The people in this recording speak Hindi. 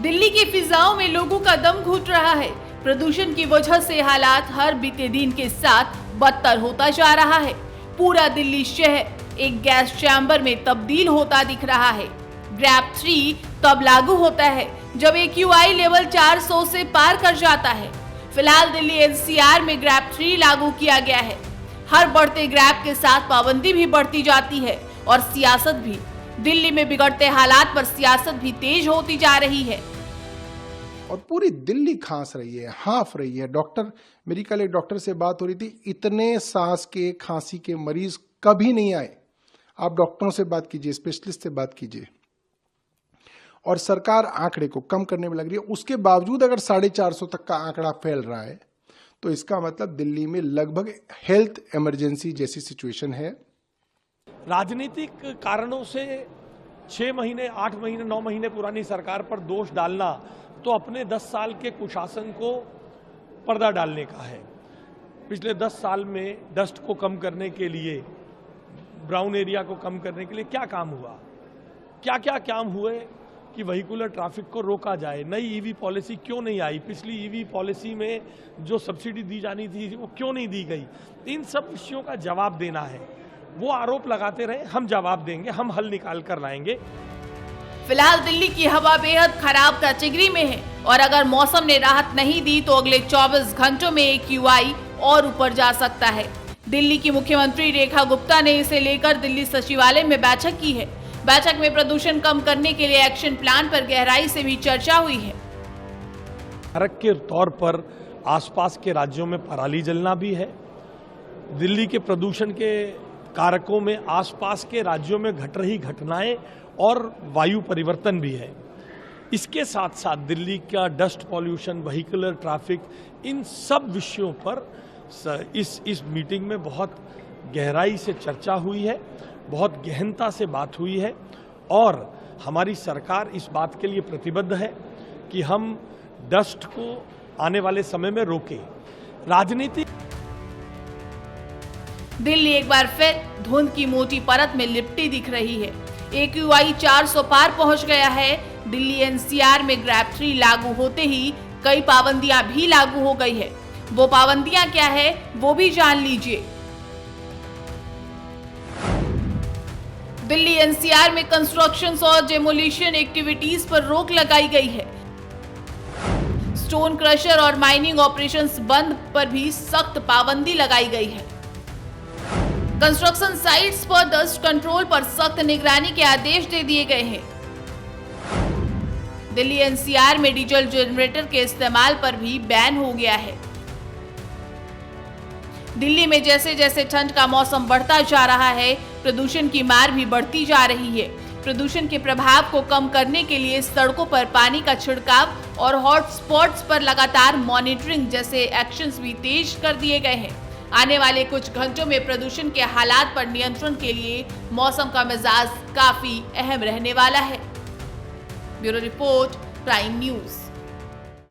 दिल्ली की फिजाओं में लोगों का दम घुट रहा है। प्रदूषण की वजह से हालात हर बीते दिन के साथ बदतर होता जा रहा है। पूरा दिल्ली शहर एक गैस चैम्बर में तब्दील होता दिख रहा है। ग्रैप 3 तब लागू होता है जब AQI लेवल 400 से पार कर जाता है। फिलहाल दिल्ली NCR में ग्रैप 3 लागू किया गया है। हर बढ़ते ग्रैप के साथ पाबंदी भी बढ़ती जाती है और सियासत भी। दिल्ली में बिगड़ते हालात पर सियासत भी तेज होती जा रही है और पूरी दिल्ली खांस रही है, हाफ रही है। मेरी कल एक डॉक्टर से बात हो रही थी, इतने सांस के खांसी के मरीज कभी नहीं आए। आप डॉक्टरों से बात कीजिए, स्पेशलिस्ट से बात कीजिए। और सरकार आंकड़े को कम करने में लग रही है। उसके बावजूद अगर 450 तक का आंकड़ा फैल रहा है तो इसका मतलब दिल्ली में लगभग हेल्थ इमरजेंसी जैसी सिचुएशन है। राजनीतिक कारणों से 6 महीने, 8 महीने, 9 महीने पुरानी सरकार पर दोष डालना तो अपने 10 साल के कुशासन को पर्दा डालने का है। पिछले 10 साल में डस्ट को कम करने के लिए, ब्राउन एरिया को कम करने के लिए क्या काम हुआ, क्या क्या काम हुए कि वेहिकुलर ट्रैफिक को रोका जाए। नई ईवी पॉलिसी क्यों नहीं आई, पिछली ईवी पॉलिसी में जो सब्सिडी दी जानी थी वो क्यों नहीं दी गई। इन सब विषयों का जवाब देना है। वो आरोप लगाते रहे, हम जवाब देंगे, हम हल निकाल कर लाएंगे। फिलहाल दिल्ली की हवा बेहद खराब कैटेगरी में है और अगर मौसम ने राहत नहीं दी तो अगले 24 घंटों में AQI और ऊपर जा सकता है। दिल्ली की मुख्यमंत्री रेखा गुप्ता ने इसे लेकर दिल्ली सचिवालय में बैठक की है। बैठक में प्रदूषण कम करने के लिए एक्शन प्लान पर गहराई से भी चर्चा हुई है। फर्क के तौर पर आसपास के राज्यों में पराली जलना भी है। दिल्ली के प्रदूषण के कारकों में आसपास के राज्यों में घट रही घटनाएं और वायु परिवर्तन भी है। इसके साथ साथ दिल्ली का डस्ट पॉल्यूशन, वेहिकुलर ट्रैफिक, इन सब विषयों पर इस मीटिंग में बहुत गहराई से चर्चा हुई है, बहुत गहनता से बात हुई है और हमारी सरकार इस बात के लिए प्रतिबद्ध है कि हम डस्ट को आने वाले समय में रोकें। राजनीति दिल्ली एक बार फिर धुंध की मोटी परत में लिपटी दिख रही है। AQI 400 पार पहुंच गया है। दिल्ली NCR में ग्रैप 3 लागू होते ही कई पाबंदियां भी लागू हो गई है। वो पाबंदियां क्या है वो भी जान लीजिए। दिल्ली NCR में कंस्ट्रक्शंस और डेमोलिशन एक्टिविटीज पर रोक लगाई गई है। स्टोन क्रशर और माइनिंग ऑपरेशंस बंद पर भी सख्त पाबंदी लगाई गई है। कंस्ट्रक्शन साइट्स पर डस्ट कंट्रोल पर सख्त निगरानी के आदेश दे दिए गए हैं। दिल्ली NCR में डीजल जनरेटर के इस्तेमाल पर भी बैन हो गया है। दिल्ली में जैसे जैसे ठंड का मौसम बढ़ता जा रहा है, प्रदूषण की मार भी बढ़ती जा रही है। प्रदूषण के प्रभाव को कम करने के लिए सड़कों पर पानी का छिड़काव और हॉट स्पॉट्स पर लगातार मॉनिटरिंग जैसे एक्शंस भी तेज कर दिए गए हैं। आने वाले कुछ घंटों में प्रदूषण के हालात पर नियंत्रण के लिए मौसम का मिजाज काफी अहम रहने वाला है। Bureau report, prime news.